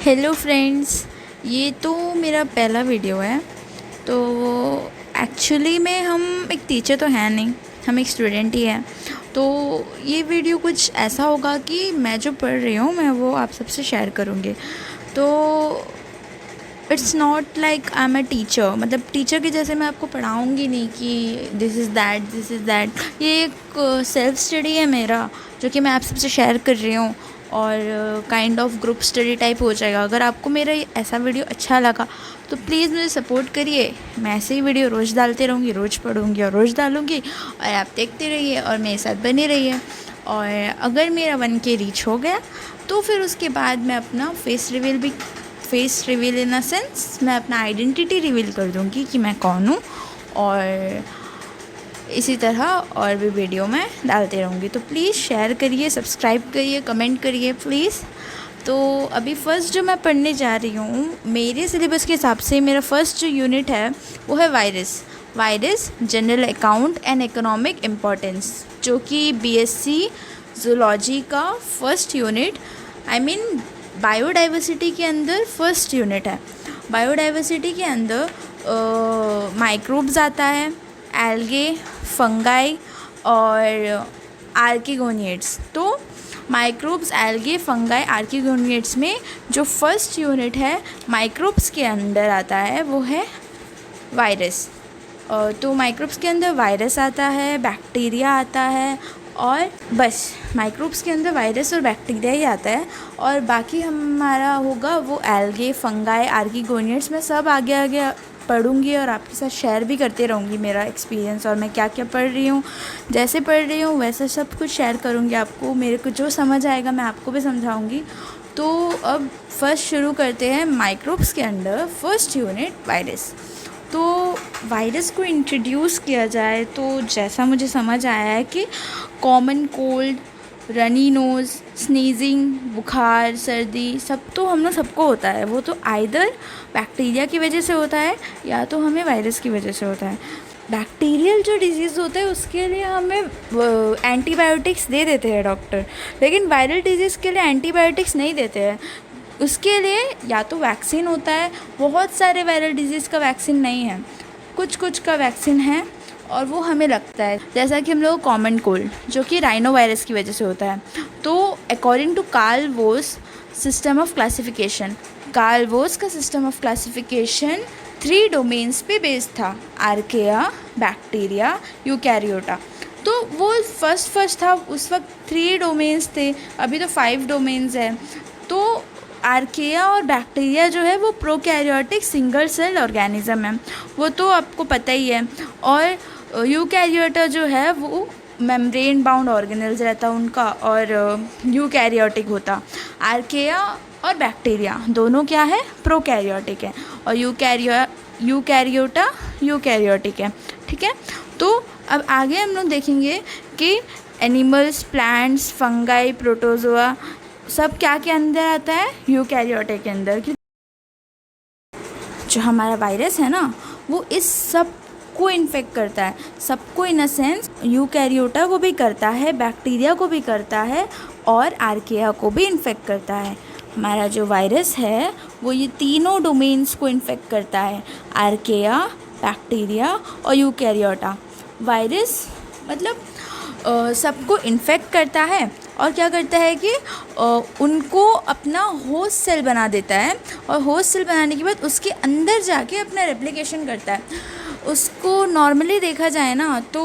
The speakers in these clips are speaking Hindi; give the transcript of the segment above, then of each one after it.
हेलो फ्रेंड्स, ये तो मेरा पहला वीडियो है। तो एक्चुअली में हम एक टीचर तो हैं नहीं, हम एक स्टूडेंट ही हैं। तो ये वीडियो कुछ ऐसा होगा कि मैं जो पढ़ रही हूँ मैं वो आप सबसे शेयर करूँगी। तो it's not like I am a teacher, मतलब टीचर के जैसे मैं आपको पढ़ाऊँगी नहीं कि दिस इज़ दैट। ये एक सेल्फ स्टडी है मेरा, जो कि मैं आप सबसे शेयर कर रही हूँ और kind of group study type हो जाएगा। अगर आपको मेरा ऐसा वीडियो अच्छा लगा तो प्लीज़ मुझे सपोर्ट करिए। मैं ऐसे ही वीडियो रोज़ डालते रहूँगी, रोज़ पढ़ूँगी और रोज़ डालूँगी, और आप देखते रहिए और मेरे साथ बने रहिए। और अगर मेरा 1K रीच हो गया तो फिर उसके बाद मैं अपना face reveal in a sense मैं अपना आइडेंटिटी रिवील कर दूँगी कि मैं कौन हूँ। और इसी तरह और भी वीडियो मैं डालते रहूँगी। तो प्लीज़ शेयर करिए, सब्सक्राइब करिए, कमेंट करिए प्लीज़। तो अभी फ़र्स्ट जो मैं पढ़ने जा रही हूँ, मेरे सिलेबस के हिसाब से मेरा फ़र्स्ट जो यूनिट है वो है virus general account and economic importance, जो कि BSc ज़ूलॉजी का first unit, I mean biodiversity के अंदर फ़र्स्ट यूनिट है। बायोडाइवर्सिटी के अंदर माइक्रोब्स आता है, एल्गे, फंगाई और आर्किगोनिएट्स। तो माइक्रोब्स, एल्गे, फंगाई, आर्किगोनिएट्स में जो फर्स्ट यूनिट है माइक्रोब्स के अंदर आता है वो है वायरस। तो माइक्रोब्स के अंदर वायरस आता है, बैक्टीरिया आता है, और बस माइक्रोब्स के अंदर वायरस और बैक्टीरिया ही आता है। और बाकी हमारा होगा वो एल्गे, फंगाई, आर्किगोनिएट्स। मैं सब आगे आगे पढ़ूँगी और आपके साथ शेयर भी करते रहूँगी मेरा एक्सपीरियंस, और मैं क्या क्या पढ़ रही हूँ, जैसे पढ़ रही हूँ वैसा सब कुछ शेयर करूँगी आपको। मेरे को जो समझ आएगा मैं आपको भी समझाऊँगी। तो अब फर्स्ट शुरू करते हैं माइक्रोब्स के अंडर फर्स्ट यूनिट वायरस। तो वायरस को इंट्रोड्यूस किया जाए तो जैसा मुझे समझ आया है कि common cold, runny nose, sneezing, बुखार, सर्दी, सब तो हम लोग सबको होता है। वो तो आइदर बैक्टीरिया की वजह से होता है या तो हमें वायरस की वजह से होता है। बैक्टीरियल जो डिजीज़ होता है उसके लिए हमें एंटीबायोटिक्स दे देते हैं डॉक्टर, लेकिन वायरल डिजीज़ के लिए एंटीबायोटिक्स नहीं देते हैं। उसके लिए या तो वैक्सीन होता है, बहुत सारे वायरल डिजीज़ का वैक्सीन नहीं है, कुछ कुछ का वैक्सीन है और वो हमें लगता है। जैसा कि हम लोग कॉमन कोल्ड, जो कि राइनो वायरस की वजह से होता है। तो according to Carl Woese system of classification, Carl Woese का सिस्टम ऑफ क्लासिफिकेशन 3 डोमेन्स पे बेस्ड था, आर्केया, बैक्टीरिया, यूकैरियोटा। तो वो फर्स्ट था, उस वक्त 3 डोमेन्स थे, अभी तो 5 डोमेन्स हैं। तो आर्केया और बैक्टीरिया जो है वो प्रोकैरियोटिक सिंगल सेल ऑर्गेनिज्म है, वो तो आपको पता ही है। और यूकैरियोटा जो है वो मेम्ब्रेन बाउंड ऑर्गेनेल्स रहता उनका, और यूकैरियोटिक होता। आर्केया और बैक्टीरिया दोनों क्या है, प्रोकैरियोटिक है, और यूकैरियोटा यूकैरियोटिक है। ठीक है। तो अब आगे हम लोग देखेंगे कि एनिमल्स, प्लांट्स, फंगाई, प्रोटोजोआ सब क्या के अंदर आता है, यूकैरियोटिक के अंदर। जो हमारा वायरस है ना वो इस सब को इन्फेक्ट करता है, सबको इन अ सेंस। यूकैरियोटा को भी करता है, बैक्टीरिया को भी करता है, और आर्केया को भी इन्फेक्ट करता है। हमारा जो वायरस है वो ये तीनों डोमेन्स को इन्फेक्ट करता है, आर्केया, बैक्टीरिया और यूकैरियोटा। वायरस मतलब सबको इन्फेक्ट करता है, और क्या करता है कि उनको अपना होस्ट सेल बना देता है, और होस्ट सेल बनाने के बाद उसके अंदर जाके अपना रेप्लिकेशन करता है। उसको नॉर्मली देखा जाए ना तो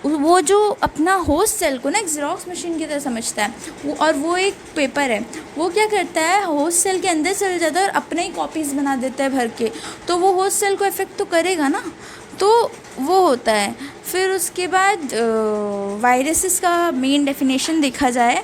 वो जो अपना होस्ट सेल को ना एक ज़ेरॉक्स मशीन की तरह समझता है और वो एक पेपर है। वो क्या करता है, होस्ट सेल के अंदर चले जाता है और अपने ही कॉपीज़ बना देता है भर के। तो वो होस्ट सेल को इफ़ेक्ट तो करेगा ना, तो वो होता है। फिर उसके बाद वायरसेस का मेन डेफिनेशन देखा जाए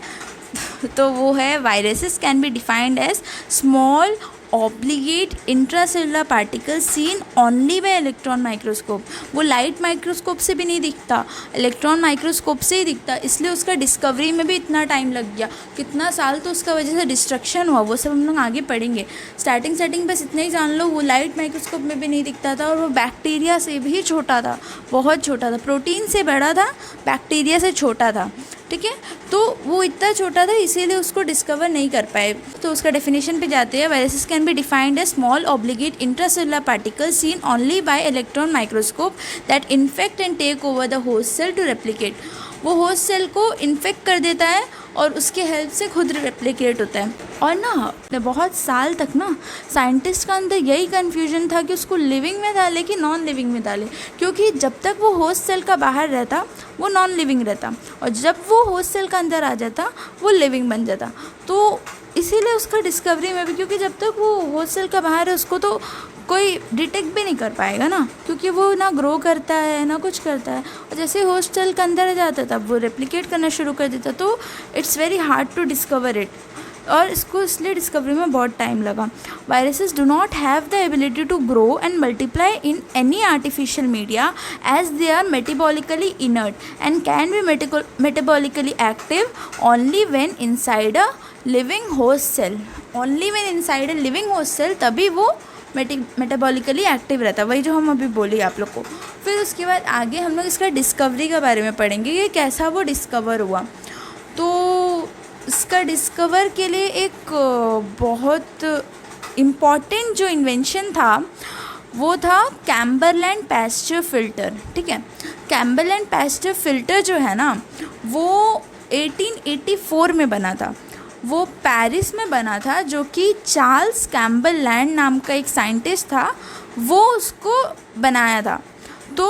तो वो है, viruses can be defined as small obligate intracellular particles seen only by electron microscope. वो लाइट माइक्रोस्कोप से भी नहीं दिखता, इलेक्ट्रॉन माइक्रोस्कोप से ही दिखता, इसलिए उसका डिस्कवरी में भी इतना टाइम लग गया, कितना साल तो उसका वजह से डिस्ट्रक्शन हुआ। वो सब हम लोग आगे पढ़ेंगे। स्टार्टिंग बस इतना ही जान लो, वो लाइट माइक्रोस्कोप में भी नहीं दिखता था, और वो बैक्टीरिया से भी छोटा था, बहुत छोटा था, प्रोटीन से बड़ा था, बैक्टीरिया से छोटा था। ठीक है। तो वो इतना छोटा था इसीलिए उसको डिस्कवर नहीं कर पाए। तो उसका डेफिनेशन पे जाते हैं। Viruses can be defined as small obligate intracellular particles seen only by electron microscope that infect and take over the host cell to replicate. वो होस्ट सेल को इन्फेक्ट कर देता है और उसके हेल्प से खुद रेप्लिकेट होता है। और ना बहुत साल तक ना साइंटिस्ट का अंदर यही कन्फ्यूजन था कि उसको लिविंग में डाले कि नॉन लिविंग में डाले, क्योंकि जब तक वो होस्ट सेल का बाहर रहता वो नॉन लिविंग रहता और जब वो होस्ट सेल का अंदर आ जाता वो लिविंग बन जाता। तो इसीलिए उसका डिस्कवरी में भी, क्योंकि जब तक वो होस्ट सेल का बाहर है उसको तो कोई डिटेक्ट भी नहीं कर पाएगा ना, क्योंकि वो ना ग्रो करता है ना कुछ करता है। और जैसे होस्ट सेल के अंदर जाता तब वो रेप्लिकेट करना शुरू कर देता। तो it's very hard to discover it, और इसको इसलिए डिस्कवरी में बहुत टाइम लगा। Viruses do not have the ability to grow and multiply in any artificial media as they are metabolically inert and can be metabolically active only when inside a living host cell. Only when inside a living host cell तभी वो मेटाबॉलिकली एक्टिव रहता है, वही जो हम अभी बोली आप लोग को। फिर उसके बाद आगे हम लोग इसका डिस्कवरी के बारे में पढ़ेंगे कि कैसा वो डिस्कवर हुआ। तो इसका डिस्कवर के लिए एक बहुत इम्पॉर्टेंट जो इन्वेंशन था वो था कैम्बरलैंड पैस्चर फ़िल्टर। ठीक है, कैम्बरलैंड पैस्चर फ़िल्टर जो है ना वो 1884 में बना था। वो पेरिस में बना था, जो कि चार्ल्स कैम्बरलैंड नाम का एक साइंटिस्ट था, वो उसको बनाया था। तो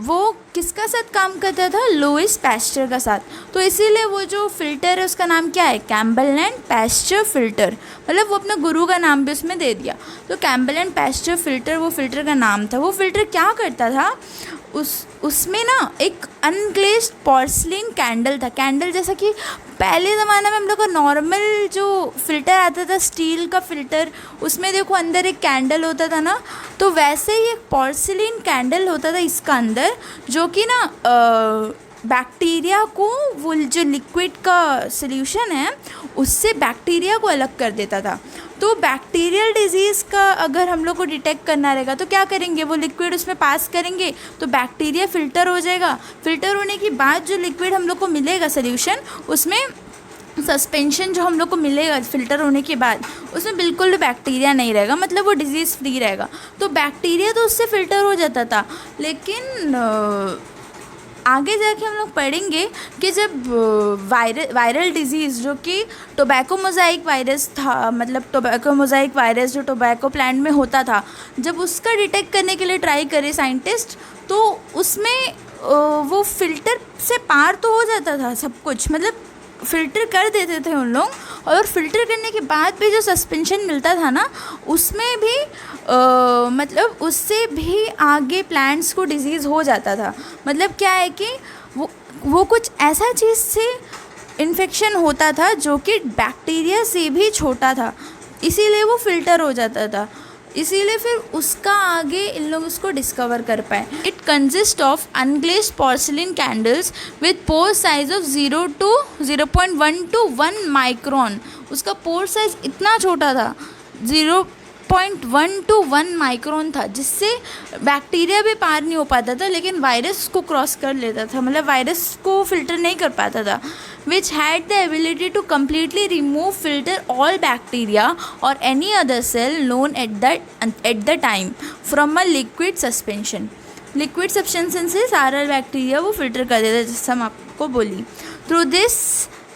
वो किसका साथ काम करता था? लुइस पैस्चर का साथ। तो इसीलिए वो जो फ़िल्टर है उसका नाम क्या है? कैम्बरलैंड पैस्चर फ़िल्टर। मतलब वो अपने गुरु का नाम भी उसमें दे दिया। तो कैम्बरलैंड पैस्चर फ़िल्टर वो फ़िल्टर का नाम था। वो फ़िल्टर क्या करता था, उसमें ना एक अनग्लेज्ड पोर्सलिन कैंडल था। कैंडल जैसा कि पहले ज़माने में हम लोग का नॉर्मल जो फ़िल्टर आता था स्टील का फ़िल्टर, उसमें देखो अंदर एक कैंडल होता था ना, तो वैसे ही एक पोर्सलिन कैंडल होता था इसका अंदर, जो कि ना बैक्टीरिया को, वो जो लिक्विड का सॉल्यूशन है उससे बैक्टीरिया को अलग कर देता था। तो बैक्टीरियल डिजीज़ का अगर हम लोग को डिटेक्ट करना रहेगा तो क्या करेंगे, वो लिक्विड उसमें पास करेंगे तो बैक्टीरिया फ़िल्टर हो जाएगा। फ़िल्टर होने के बाद जो लिक्विड हम लोग को मिलेगा सॉल्यूशन, उसमें सस्पेंशन जो हम लोग को मिलेगा फ़िल्टर होने के बाद, उसमें बिल्कुल भी बैक्टीरिया नहीं रहेगा, मतलब वो डिजीज़ फ्री रहेगा। तो बैक्टीरिया तो उससे फ़िल्टर हो जाता था। लेकिन आगे जाके हम लोग पढ़ेंगे कि जब वायरल डिजीज़ जो कि टोबैको मोज़ाइक वायरस था, मतलब टोबैको मोज़ाइक वायरस जो टोबैको प्लांट में होता था, जब उसका डिटेक्ट करने के लिए ट्राई करे साइंटिस्ट, तो उसमें वो फ़िल्टर से पार तो हो जाता था सब कुछ, मतलब फ़िल्टर कर देते थे उन लोग, और फ़िल्टर करने के बाद भी जो सस्पेंशन मिलता था ना, उसमें भी मतलब उससे भी आगे प्लांट्स को डिजीज़ हो जाता था। मतलब क्या है कि वो कुछ ऐसा चीज़ से इन्फेक्शन होता था जो कि बैक्टीरिया से भी छोटा था, इसीलिए वो फ़िल्टर हो जाता था। इसीलिए फिर उसका आगे इन लोग उसको डिस्कवर कर पाए। It consist of unglazed porcelain candles with pore size of 0.1 to 1 micron. उसका पोर साइज इतना छोटा था, 0.1 to 1 माइक्रोन था, जिससे बैक्टीरिया भी पार नहीं हो पाता था, लेकिन वायरस को क्रॉस कर लेता था, मतलब वायरस को फिल्टर नहीं कर पाता था। which had the ability to completely remove, filter all bacteria or any other cell known at the time from a liquid suspension. Liquid substance से सारा बैक्टीरिया वो फिल्टर कर देता है, जैसे हम आपको बोली। Through this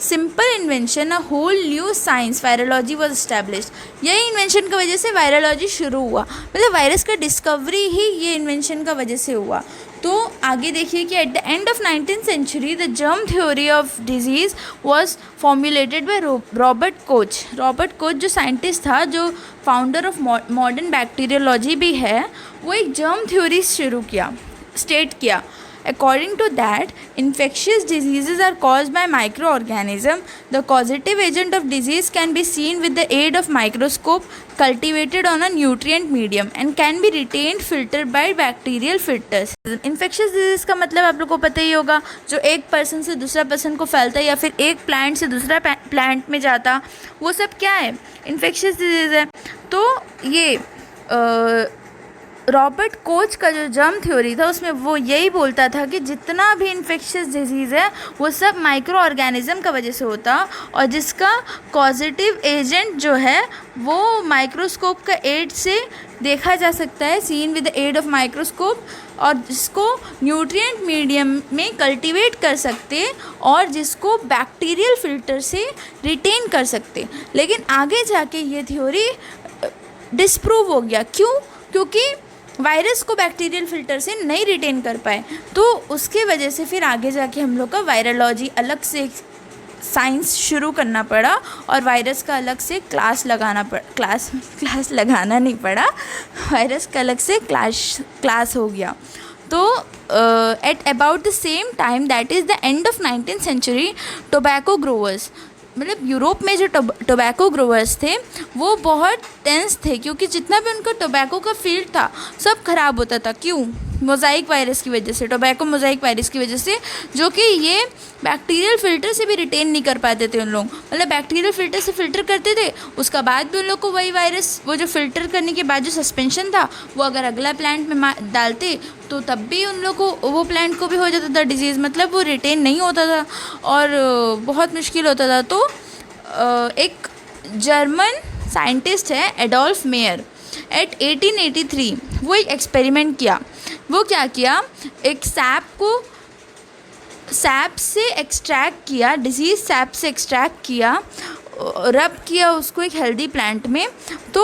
simple invention a whole new science virology was established. यही इन्वेंशन की वजह से वायरोलॉजी शुरू हुआ, मतलब वायरस का डिस्कवरी ही ये इन्वेंशन का वजह से हुआ। तो आगे देखिए कि at the end of 19th century the germ theory of disease was formulated by Robert Koch. Robert Koch जो साइंटिस्ट था, जो फाउंडर ऑफ मॉडर्न बैक्टीरियोलॉजी भी है, वो एक जर्म थ्योरी स्टेट किया। According to that, infectious diseases are caused by microorganism. The causative agent of disease can be seen with the aid of microscope cultivated on a nutrient medium and can be retained filtered by bacterial filters. Infectious disease का मतलब आप लोग को पता ही होगा, जो एक पर्सन से दूसरा पर्सन को फैलता है या फिर एक प्लांट से दूसरा प्लांट में जाता, वो सब क्या है? इन्फेक्शियस डिजीज़ है। तो ये रॉबर्ट कोच का जो जर्म थ्योरी था उसमें वो यही बोलता था कि जितना भी इन्फेक्शियस डिजीज़ है वो सब माइक्रो ऑर्गेनिज्म का वजह से होता, और जिसका कॉजेटिव एजेंट जो है वो माइक्रोस्कोप का एड से देखा जा सकता है, seen with the aid of microscope, और जिसको न्यूट्रिएंट मीडियम में कल्टीवेट कर सकते और जिसको बैक्टीरियल फिल्टर से रिटेन कर सकते। लेकिन आगे जाके ये थ्योरी डिस्प्रूव हो गया। क्यों? क्योंकि वायरस को बैक्टीरियल फ़िल्टर से नहीं रिटेन कर पाए, तो उसके वजह से फिर आगे जाके हम लोग का वायरोलॉजी अलग से साइंस शुरू करना पड़ा और वायरस का अलग से क्लास लगाना नहीं पड़ा, वायरस का अलग से क्लास हो गया। तो at about the same time, that is the end of 19th century, tobacco growers, मतलब यूरोप में जो टोबैको ग्रोवर्स थे वो बहुत टेंस थे, क्योंकि जितना भी उनका टोबैको का फील्ड था सब ख़राब होता था। क्यों? मोज़ाइक वायरस की वजह से, टोबैको मोज़ाइक वायरस की वजह से, जो कि ये बैक्टीरियल फ़िल्टर से भी रिटेन नहीं कर पाते थे उन लोग। मतलब बैक्टीरियल फ़िल्टर से फ़िल्टर करते थे, उसका बाद भी उन लोग को वही वायरस, वो जो फ़िल्टर करने के बाद जो सस्पेंशन था वो अगर अगला प्लांट में डालते तो तब भी उन लोग को, वो प्लांट को भी हो जाता था डिजीज़, मतलब वो रिटेन नहीं होता था और बहुत मुश्किल होता था। तो एक जर्मन साइंटिस्ट है एडोल्फ मेयर, एट 1883 वो एक एक्सपेरिमेंट किया। वो क्या किया, एक सैप से एक्सट्रैक्ट किया, डिजीज़ सैप से एक्सट्रैक्ट किया, रब किया उसको एक हेल्दी प्लांट में, तो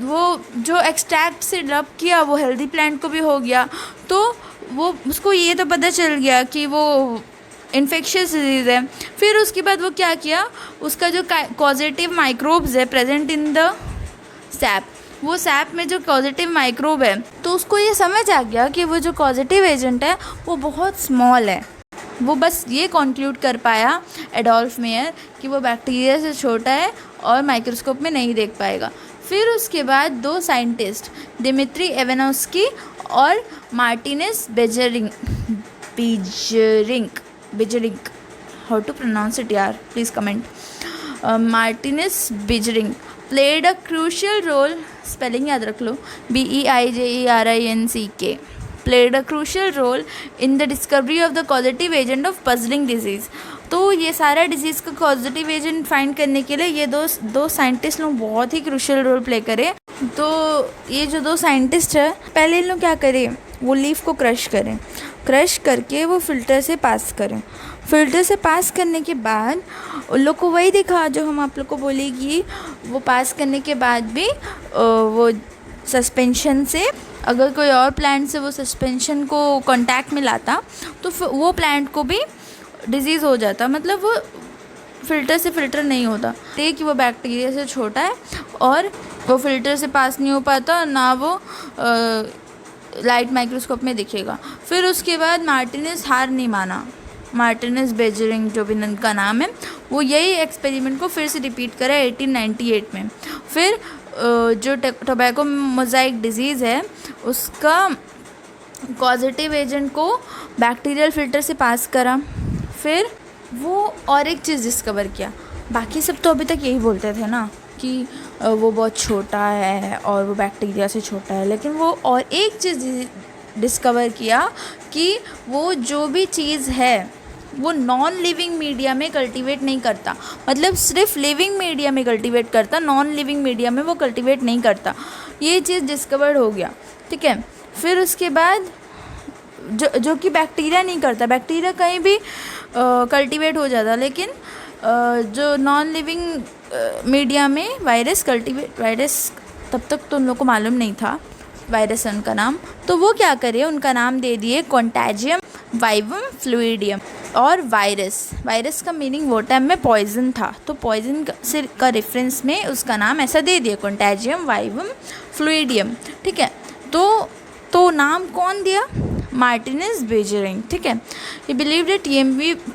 वो जो एक्सट्रैक्ट से रब किया वो हेल्दी प्लांट को भी हो गया। तो वो उसको ये तो पता चल गया कि वो इन्फेक्शियस डिजीज़ है। फिर उसके बाद वो क्या किया, उसका जो कॉजेटिव माइक्रोब्स है प्रेजेंट इन द सैप, वो सैप में जो कॉजेटिव माइक्रोब है, तो उसको ये समझ आ गया कि वो जो कॉजेटिव एजेंट है वो बहुत स्मॉल है। वो बस ये कॉन्क्लूड कर पाया एडोल्फ मेयर कि वो बैक्टीरिया से छोटा है और माइक्रोस्कोप में नहीं देख पाएगा। फिर उसके बाद दो साइंटिस्ट, दिमित्री इवानोव्स्की और Martinus Beijerinck, how to pronounce it यार, please comment. Martinus Beijerinck played a crucial role, spelling याद रख लो, BEIJERINCK, played a crucial role in the discovery of the causative agent of puzzling disease। तो ये सारा डिजीज़ का कॉजेटिव एजेंट फाइंड करने के लिए ये दो साइंटिस्ट लोग बहुत ही क्रूशियल रोल प्ले करे। तो ये जो दो साइंटिस्ट है, पहले इन लोग क्या करें, वो लीफ को क्रश करके वो फ़िल्टर से पास करें। फ़िल्टर से पास करने के बाद उन लोग को वही दिखा जो हम आप लोग को बोलेगी, वो पास करने के बाद भी वो सस्पेंशन से, अगर कोई और प्लांट से वो सस्पेंशन को कांटेक्ट में लाता तो वो प्लांट को भी डिजीज़ हो जाता, मतलब वो फ़िल्टर से फ़िल्टर नहीं होता। कि वो बैक्टीरिया से छोटा है और वो फ़िल्टर से पास नहीं हो पाता, ना वो लाइट माइक्रोस्कोप में दिखेगा। फिर उसके बाद मार्टिनेस हार नहीं माना, मार्टिनेस बेजरिंग जो भी उनका नाम है, वो यही एक्सपेरिमेंट को फिर से रिपीट करा 1898 में। फिर जो टोबैको मोज़ाइक डिजीज़ है उसका कॉजेटिव एजेंट को बैक्टीरियल फ़िल्टर से पास करा। फिर वो और एक चीज़ डिस्कवर किया, बाकी सब तो अभी तक यही बोलते थे ना कि वो बहुत छोटा है और वो बैक्टीरिया से छोटा है, लेकिन वो और एक चीज़ डिस्कवर किया कि वो जो भी चीज़ है वो नॉन लिविंग मीडिया में कल्टीवेट नहीं करता, मतलब सिर्फ लिविंग मीडिया में कल्टीवेट करता, नॉन लिविंग मीडिया में वो कल्टीवेट नहीं करता। ये चीज़ डिस्कवर हो गया, ठीक है। फिर उसके बाद जो कि बैक्टीरिया नहीं करता, बैक्टीरिया कहीं भी कल्टीवेट हो जाता, लेकिन जो नॉन लिविंग मीडिया में वायरस तब तक तो उन लोग को मालूम नहीं था वायरस उनका नाम, तो वो क्या करे, उनका नाम दे दिए कॉन्टैजियम वाइवम फ्लूइडियम। और वायरस का मीनिंग वो टाइम में पॉइजन था, तो पॉइजन का रेफरेंस में उसका नाम ऐसा दे दिया, कॉन्टैजियम वाइवम फ्लूइडियम, ठीक है। तो नाम कौन दिया, मार्टिनेज बेजरिंग, ठीक है। ही believe that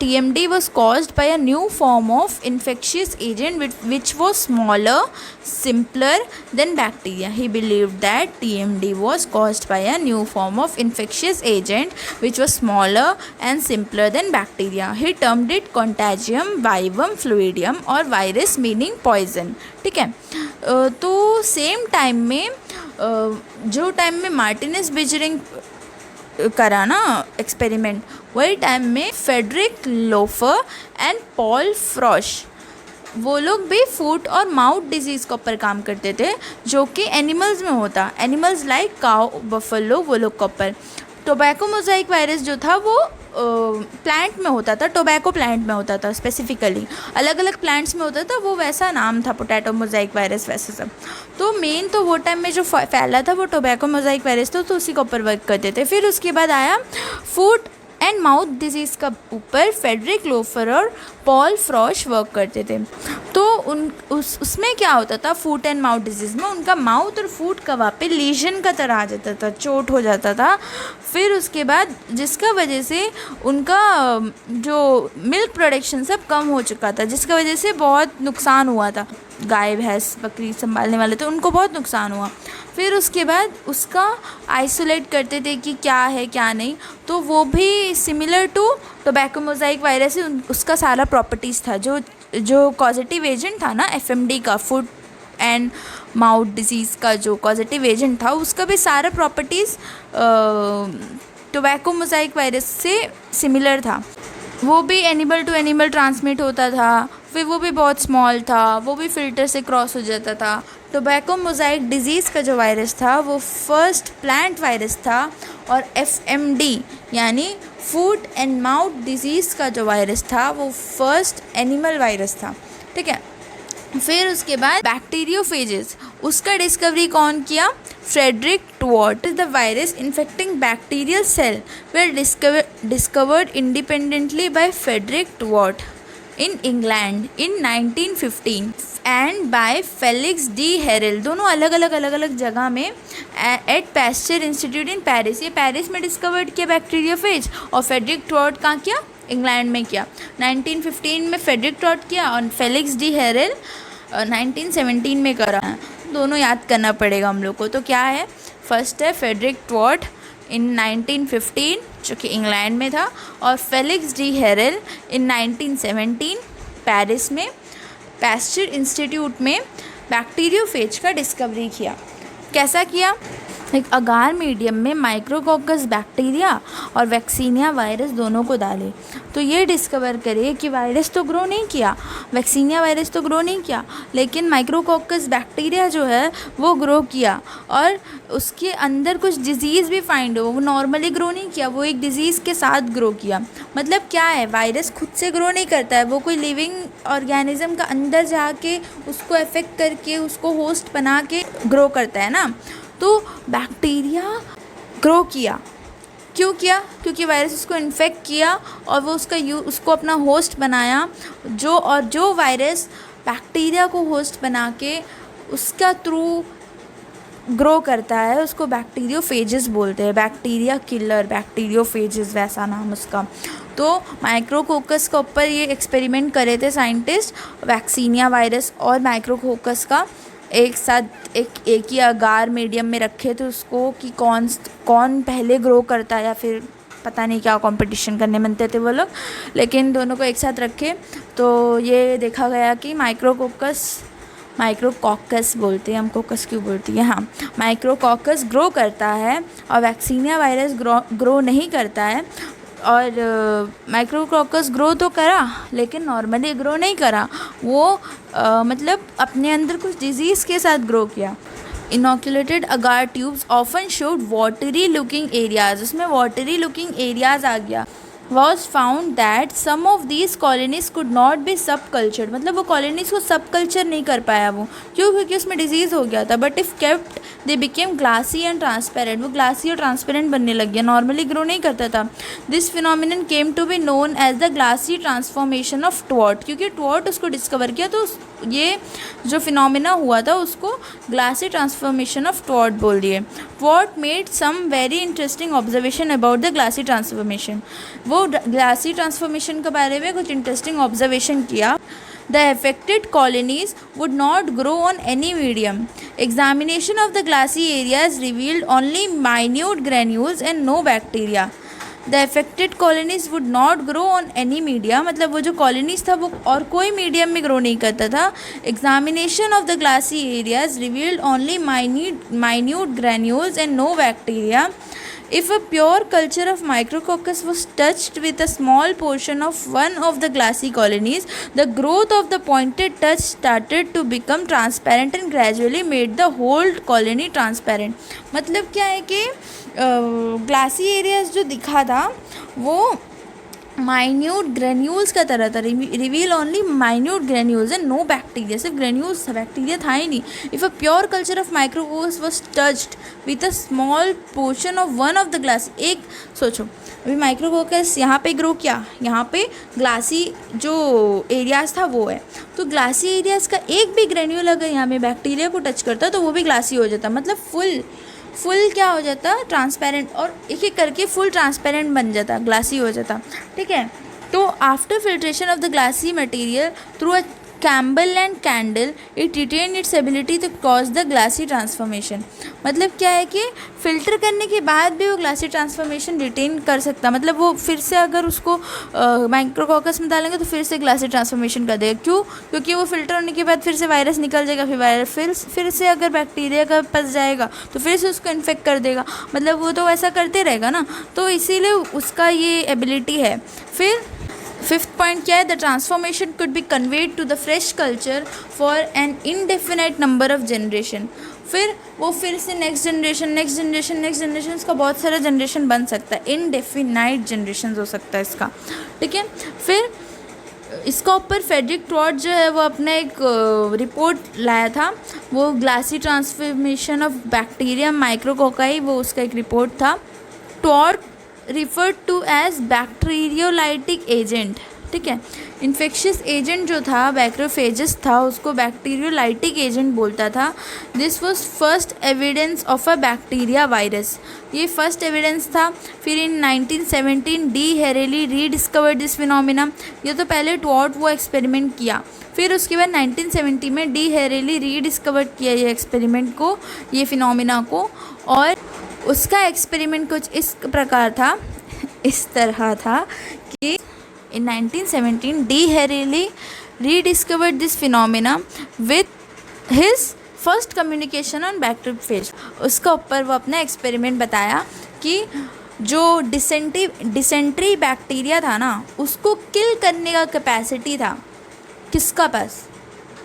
TMD was caused by a new form of infectious agent which was smaller, simpler than bacteria. He believed that TMD was caused by a new form of infectious agent which was smaller and simpler than bacteria. He termed it contagium vivum fluidium और virus meaning poison, ठीक है। तो सेम टाइम में जो टाइम में मार्टिनेज बेजरिंग करा ना एक्सपेरिमेंट, वही टाइम में फेडरिक लोफर एंड पॉल फ्रॉश वो लोग भी फूट और माउथ डिजीज़ के ऊपर काम करते थे, जो कि एनिमल्स में होता, एनिमल्स लाइक काउ, बफलो, वो लोग के ऊपर। टोबैको मोज़ाइक वायरस जो था वो प्लांट में होता था, टोबैको प्लांट में होता था स्पेसिफिकली, अलग अलग प्लांट्स में होता था, वो वैसा नाम था पोटैटो मोज़ाइक वायरस वैसे सब। तो मेन तो वो टाइम में जो फैला था वो टोबैको मोज़ाइक वायरस था, तो उसी के ऊपर वर्क करते थे। फिर उसके बाद आया फूट एंड माउथ डिजीज़ का ऊपर फेडरिक लोफर और पॉल फ्रॉश वर्क करते थे। तो उसमें क्या होता था, फूट एंड माउथ डिजीज़ में उनका माउथ और फूट का वहाँ पे लीजन का तरह आ जाता था, चोट हो जाता था। फिर उसके बाद जिसका वजह से उनका जो मिल्क प्रोडक्शन सब कम हो चुका था, जिसका वजह से बहुत नुकसान हुआ था। गाय भैंस बकरी संभालने वाले थे, उनको बहुत नुकसान हुआ। फिर उसके बाद उसका आइसोलेट करते थे कि क्या है क्या नहीं, तो वो भी similar to tobacco mosaic virus है, उसका सारा प्रॉपर्टीज़ था। जो कॉजेटिव एजेंट था ना FMD का, फूट एंड माउथ डिजीज़ का जो कॉजेटिव एजेंट था, उसका भी सारा प्रॉपर्टीज़ टोबैको मोज़ाइक वायरस से सिमिलर था। वो भी एनिमल टू एनिमल ट्रांसमिट होता था, फिर वो भी बहुत स्मॉल था, वो भी फ़िल्टर से क्रॉस हो जाता था। टोबैको मोज़ाइक डिजीज़ का जो वायरस था वो फर्स्ट प्लांट वायरस था, और FMD यानी फूट एंड माउथ डिजीज़ का जो वायरस था वो फर्स्ट एनिमल वायरस था, ठीक है। फिर उसके बाद बैक्टीरियोफेजेस, उसका डिस्कवरी कौन किया? फ्रेडरिक ट्वॉट। The virus infecting bacterial cell were discovered independently by Frederick ट्वॉट in England in 1915 and by Felix D. Herel, दोनों अलग अलग जगह में at Pasteur Institute in Paris, ये पेरिस में डिस्कवर्ड किया बैक्टीरियोफेज, और फेडरिक ट्वॉट कहाँ किया? इंग्लैंड में किया। 1915 में फेडरिक ट्वॉट किया और फेलिक्स डी हेरेल 1917 में करा। दोनों याद करना पड़ेगा हम लोग को। तो क्या है, फर्स्ट है फेडरिक ट्वॉट इन 1915 जो कि इंग्लैंड में था, और फेलिक्स डी हेरेल इन 1917 पेरिस में पैस्चर इंस्टीट्यूट में बैक्टीरियोफेज का डिस्कवरी किया। कैसा किया? एक अगार मीडियम में माइक्रोकोकस बैक्टीरिया और वैक्सीनिया वायरस दोनों को डाले, तो ये डिस्कवर करे कि वायरस तो ग्रो नहीं किया, वैक्सीनिया वायरस तो ग्रो नहीं किया, लेकिन माइक्रोकोकस बैक्टीरिया जो है वो ग्रो किया, और उसके अंदर कुछ डिज़ीज़ भी फाइंड हो। वो नॉर्मली ग्रो नहीं किया, वो एक डिज़ीज़ के साथ ग्रो किया। मतलब क्या है, वायरस खुद से ग्रो नहीं करता है, वो कोई लिविंग ऑर्गेनिज्म का अंदर जाके उसको अफेक्ट करके उसको होस्ट बना के ग्रो करता है ना। तो बैक्टीरिया ग्रो किया, क्यों किया? क्योंकि वायरस उसको इन्फेक्ट किया और वो उसको अपना होस्ट बनाया। जो वायरस बैक्टीरिया को होस्ट बना के उसका थ्रू ग्रो करता है उसको बैक्टीरियोफेजेस बोलते हैं। बैक्टीरिया किलर, बैक्टीरियोफेजेस वैसा नाम उसका। तो माइक्रोकोकस के ऊपर ये एक्सपेरिमेंट करे थे साइंटिस्ट, वैक्सीनिया वायरस और माइक्रोकोकस का एक साथ एक ही अगार मीडियम में रखे थे उसको, कि कौन पहले ग्रो करता है, या फिर पता नहीं क्या कंपटीशन करने बनते थे वो लोग, लेकिन दोनों को एक साथ रखे तो ये देखा गया कि माइक्रोकॉकस बोलते हैं हम, कोकस क्यों बोलती है, हाँ, माइक्रोकॉकस ग्रो करता है और वैक्सीनिया वायरस ग्रो नहीं करता है। और माइक्रोकोकस ग्रो तो करा लेकिन नॉर्मली ग्रो नहीं करा, वो मतलब अपने अंदर कुछ डिजीज़ के साथ ग्रो किया। Inoculated agar tubes often showed watery looking areas, उसमें वाटरी लुकिंग एरियाज आ गया। was found that some of these colonies could not be subcultured, मतलब वो कॉलोनीज को सब कल्चर नहीं कर पाया वो, क्यों? क्योंकि उसमें डिजीज़ हो गया था। But if kept they became glassy and transparent, वो ग्लासी और ट्रांसपेरेंट बनने लग गया, नॉर्मली ग्रो नहीं करता था। This phenomenon came to be known as the glassy transformation of ट्वॉट, क्योंकि ट्वॉट उसको डिस्कवर किया तो ये जो फिनोमिना हुआ था उसको ग्लासी ट्रांसफॉर्मेशन ऑफ टॉर्ट बोल दिए। Twort made some very interesting observation about the glassy transformation. वो ग्लासी ट्रांसफॉर्मेशन के बारे में कुछ इंटरेस्टिंग ऑब्जर्वेशन किया। The affected colonies would not grow on any medium. Examination of the glassy areas revealed only minute granules and no bacteria. The affected colonies would not grow on any media, मतलब वो जो colonies था वो और कोई medium में grow नहीं करता था। Examination of the glassy areas revealed only minute granules and no bacteria. If a pure culture of Micrococcus was touched with a small portion of one of the glassy colonies, the growth of the pointed touch started to become transparent and gradually made the whole colony transparent. मतलब क्या है कि ग्लासी एरियाज जो दिखा था वो माइन्यूट ग्रेन्यूल्स का तरह था। Reveal only minute granules and no bacteria. सिर्फ ग्रेन्यूल्स था, बैक्टीरिया था ही नहीं। If a pure culture of micrococcus was touched with a small portion of one of the glass. एक सोचो, अभी माइक्रोकोकस यहाँ पे ग्रो किया, यहाँ पे ग्लासी जो एरियाज था वो है, तो ग्लासी एरियाज का एक भी ग्रेन्यूल अगर यहाँ पे बैक्टीरिया को टच करता तो वो भी ग्लासी हो जाता। मतलब फुल क्या हो जाता, ट्रांसपेरेंट, और एक एक करके फुल ट्रांसपेरेंट बन जाता, ग्लासी हो जाता। ठीक है, तो after filtration of the glassy material through a Chamberland candle it retain its ability to cause the glassy transformation. मतलब क्या है कि फ़िल्टर करने के बाद भी वो ग्लासी ट्रांसफॉर्मेशन रिटेन कर सकता। मतलब वो फिर से अगर उसको माइक्रोकोकस में डालेंगे तो फिर से ग्लासी ट्रांसफॉर्मेशन कर देगा। क्यों? क्योंकि वो फिल्टर होने के बाद फिर से वायरस निकल जाएगा, फिर वायरस फिर से अगर बैक्टीरिया का फंस जाएगा तो फिर से उसको इन्फेक्ट कर देगा। मतलब वो तो ऐसा करते रहेगा ना, तो इसीलिए उसका ये एबिलिटी है। फिर फिफ्थ पॉइंट क्या है? The transformation could be conveyed to the fresh culture for an indefinite number of generation. फिर वो फिर से नेक्स्ट जनरेशन इसका बहुत सारा जनरेशन बन सकता है, इनडेफिनाइट जनरेशन हो सकता है इसका। ठीक है, फिर इसका ऊपर फ्रेडरिक टॉर्ट जो है वो अपना एक रिपोर्ट लाया था, वो glassy transformation of bacteria micrococci, वो उसका एक रिपोर्ट था। Twort referred to as bacteriolytic agent. ठीक है, इन्फेक्शियस एजेंट जो था बैक्टीरियोफेजस था उसको बैक्टीरियोलाइटिक एजेंट बोलता था। This was first evidence of a bacteria virus, ये फर्स्ट एविडेंस था। फिर इन 1917 डी हेरेली रीडिस्कवर्ड दिस फिनोमिना। ये तो पहले टॉर्ट वो एक्सपेरिमेंट किया, फिर उसके बाद 1970 में डी हेरेली रीडिस्कवर्ड किया ये एक्सपेरिमेंट को, ये फिनोमिना को। और उसका एक्सपेरिमेंट कुछ इस प्रकार था, इस तरह था कि in 1917 D. Harely rediscovered this phenomena with his first communication on bacteriophage। उसका ऊपर वो अपना एक्सपेरिमेंट बताया कि जो डिसेंट्री बैक्टीरिया था ना उसको किल करने का कैपेसिटी था किसका पास?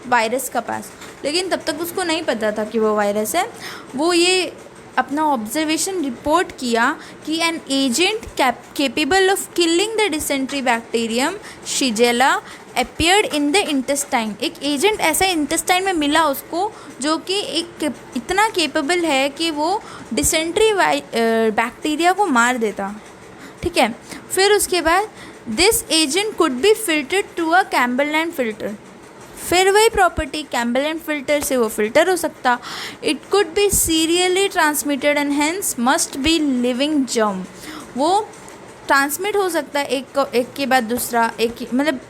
वायरस का पास। लेकिन तब तक उसको नहीं पता था कि वो वायरस है। वो ये अपना ऑब्जर्वेशन रिपोर्ट किया कि an agent capable of killing the dysentery bacterium Shigella appeared in the intestine. एक एजेंट ऐसा इंटेस्टाइन में मिला उसको जो कि एक इतना कैपेबल है कि वो डिसेंट्री बैक्टीरिया को मार देता। ठीक है, फिर उसके बाद this agent could be filtered to a Chamberland filter. फिर वही प्रॉपर्टी, कैम्बरलैंड फिल्टर से वो फिल्टर हो सकता। It could be serially transmitted and hence must be living germ. वो ट्रांसमिट हो सकता है एक के बाद दूसरा, मतलब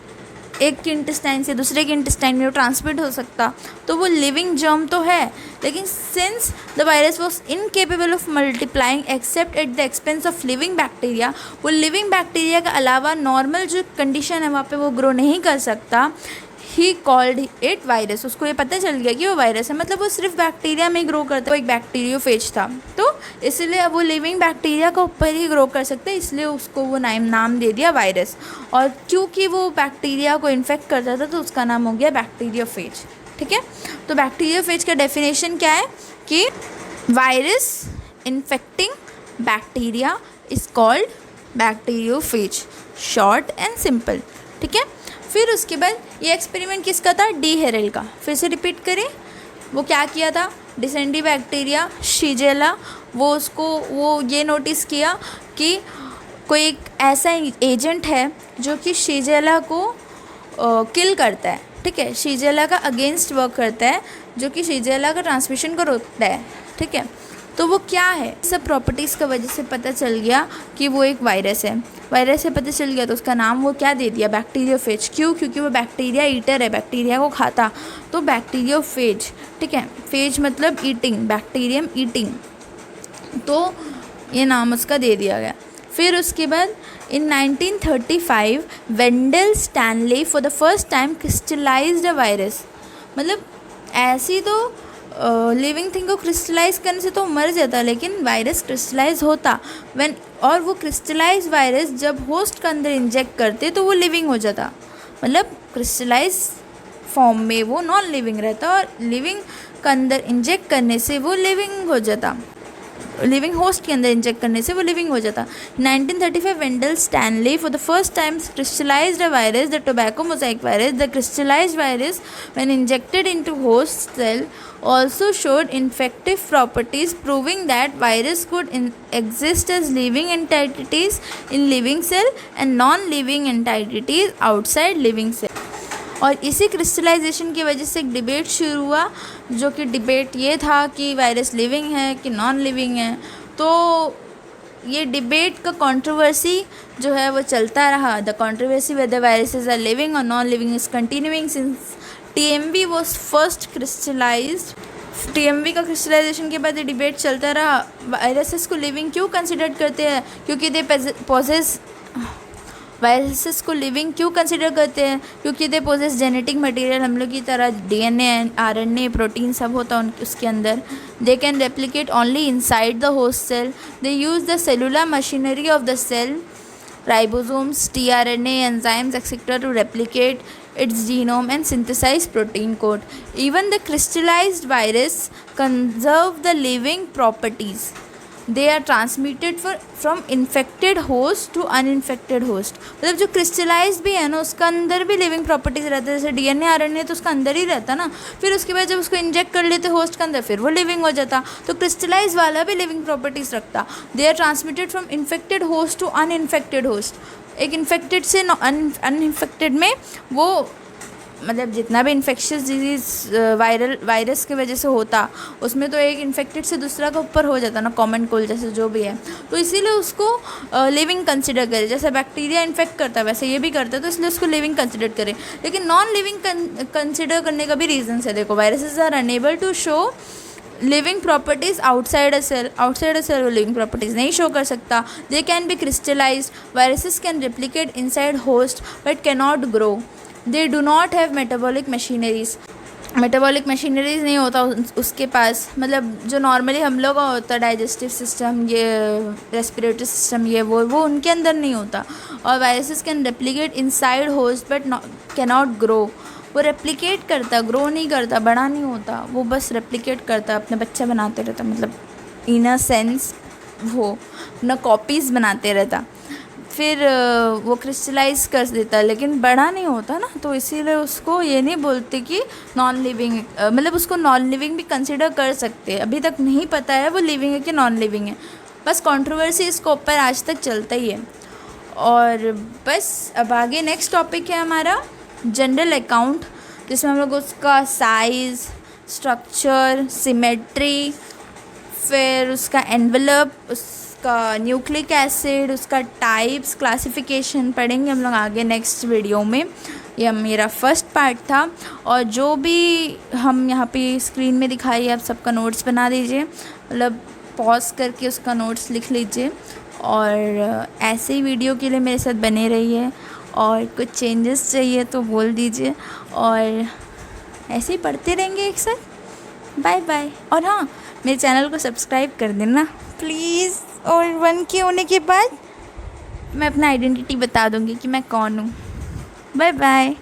एक के इंटेस्टाइन से दूसरे के इंटेस्टाइन में वो ट्रांसमिट हो सकता, तो वो लिविंग जर्म तो है। लेकिन since the virus was incapable of multiplying accept at the expense of living bacteria, वो लिविंग बैक्टीरिया के अलावा नॉर्मल जो कंडीशन है वहाँ पे वो ग्रो नहीं कर सकता। He called it virus. उसको ये पता चल गया कि वो वायरस है, मतलब वो सिर्फ बैक्टीरिया में ही ग्रो करता है, वो एक बैक्टीरियोफेज था, तो इसलिए अब वो लिविंग बैक्टीरिया के ऊपर ही ग्रो कर सकता है, इसलिए उसको वो नाम दे दिया वायरस। और क्योंकि वो बैक्टीरिया को इन्फेक्ट करता था तो उसका नाम हो गया बैक्टीरियोफेज। ठीक है, तो बैक्टीरियोफेज का डेफिनेशन क्या है कि virus infecting bacteria is called bacteriophage, short and simple. ठीक है, फिर उसके बाद ये एक्सपेरिमेंट किसका था? डी हेरेल का। फिर से रिपीट करें, वो क्या किया था? डिसेंट्री बैक्टीरिया शिजेला, वो ये नोटिस किया कि कोई एक ऐसा एजेंट है जो कि शिजेला को किल करता है। ठीक है, शीजेला का अगेंस्ट वर्क करता है, जो कि शीजेला का ट्रांसमिशन को रोकता है। ठीक है, तो वो क्या है, सब प्रॉपर्टीज़ का वजह से पता चल गया कि वो एक वायरस है। वायरस से पता चल गया तो उसका नाम वो क्या दे दिया, बैक्टीरियोफेज। क्यों? क्योंकि वो बैक्टीरिया ईटर है, बैक्टीरिया को खाता, तो बैक्टीरियोफेज। ठीक है, फेज मतलब ईटिंग, बैक्टीरियम ईटिंग, तो ये नाम उसका दे दिया गया। फिर उसके बाद in 1935 Wendell Stanley for the first time crystallized a virus. मतलब ऐसी तो लिविंग थिंग को क्रिस्टलाइज करने से तो मर जाता, लेकिन वायरस क्रिस्टलाइज होता और वो क्रिस्टलाइज वायरस जब होस्ट के अंदर इंजेक्ट करते तो वो लिविंग हो जाता। मतलब क्रिस्टलाइज फॉर्म में वो नॉन लिविंग रहता और लिविंग के अंदर इंजेक्ट करने से वो लिविंग हो जाता, लिविंग होस्ट के अंदर इंजेक्ट करने से वो लिविंग हो जाता। 1935 Wendell Stanley for the first time crystallized a virus, the tobacco mosaic virus. The crystallized virus when injected into host cell also showed infective properties, proving that virus could exist as living entities in living cell and non-living entities outside living cell। और इसी क्रिस्टलाइजेशन की वजह से एक डिबेट शुरू हुआ, जो कि डिबेट ये था कि वायरस लिविंग है कि नॉन लिविंग है। तो ये डिबेट का कंट्रोवर्सी जो है वो चलता रहा। The controversy whether viruses are living और non living is continuing since TMV was first crystallized. TMV का क्रिस्टलाइजेशन के बाद ये डिबेट चलता रहा, वायरसेस को लिविंग क्यों कंसिडर करते हैं, क्योंकि दे पोजेस, वायरसेस को लिविंग क्यों कंसिडर करते हैं, क्योंकि दे पोजेस जेनेटिक मटेरियल, हम लोग की तरह DNA, RNA, प्रोटीन सब होता है उसके अंदर। They can replicate only inside the host cell. They use the cellular machinery of the cell, ribosomes, tRNA, enzymes, etc. to replicate its genome and synthesize protein code. Even the crystallized virus conserve the living properties. They are transmitted from infected host to uninfected host. मतलब जो क्रिस्टलाइज भी है ना उसका अंदर भी लिविंग प्रॉपर्टीज़ रहते हैं, जैसे DNA RNA तो उसका अंदर ही रहता ना, फिर उसके बाद जब उसको इंजेक्ट कर लेते होस्ट के अंदर फिर वो लिविंग हो जाता। तो क्रिस्टलाइज वाला भी लिविंग प्रॉपर्टीज़ रखता। They are transmitted from infected host to uninfected host. एक इन्फेक्टेड से अनइन्फेक्टेड में वो मतलब जितना भी इन्फेक्शियस डिजीज़ वायरस की वजह से होता उसमें तो एक इन्फेक्टेड से दूसरा का ऊपर हो जाता ना, कॉमन कोल्ड जैसे जो भी है, तो इसीलिए उसको लिविंग कंसिडर करे। जैसे बैक्टीरिया इन्फेक्ट करता है वैसे ये भी करता है, तो इसलिए उसको लिविंग कंसिडर करें। लेकिन नॉन लिविंग कंसिडर करने का भी रीज़न है। देखो, viruses are unable to show living properties outside a cell. Outside a cell वो लिविंग प्रॉपर्टीज़ नहीं शो कर सकता। They can be crystallized. Viruses can replicate inside host but can not grow. They do not have metabolic machineries. Metabolic machineries नहीं होता उसके पास, मतलब जो नॉर्मली हम लोग का होता है डाइजेस्टिव सिस्टम, ये रेस्पिरेटरी सिस्टम, ये वो उनके अंदर नहीं होता। और viruses can replicate inside host but can not grow. वो रेप्लिकेट करता, ग्रो नहीं करता, बड़ा नहीं होता, वो बस रेप्लिकेट करता, अपने बच्चा बनाते रहता, मतलब इन अ सेंस वो अपना कॉपीज़ बनाते रहता। फिर वो क्रिस्टलाइज कर देता, लेकिन बड़ा नहीं होता ना, तो इसीलिए उसको ये नहीं बोलते कि नॉन लिविंग, मतलब उसको नॉन लिविंग भी कंसिडर कर सकते हैं। अभी तक नहीं पता है वो लिविंग है कि नॉन लिविंग है, बस कंट्रोवर्सी इसके ऊपर आज तक चलता ही है। और बस अब आगे नेक्स्ट टॉपिक है हमारा जनरल अकाउंट, जिसमें हम लोग उसका साइज़, स्ट्रक्चर, सिमेट्री, फिर उसका एनवेलप, उसका न्यूक्लिक एसिड, उसका टाइप्स, क्लासिफिकेशन पढ़ेंगे हम लोग आगे नेक्स्ट वीडियो में। यह मेरा फर्स्ट पार्ट था, और जो भी हम यहाँ पे स्क्रीन में दिखाई आप सबका नोट्स बना दीजिए, मतलब पॉज करके उसका नोट्स लिख लीजिए। और ऐसे ही वीडियो के लिए मेरे साथ बने रहिए, और कुछ चेंजेस चाहिए तो बोल दीजिए, और ऐसे ही पढ़ते रहेंगे एक साथ। Bye bye. और हाँ, मेरे चैनल को सब्सक्राइब कर देना प्लीज़, और 1K होने के बाद मैं अपना आइडेंटिटी बता दूँगी कि मैं कौन हूँ। Bye bye.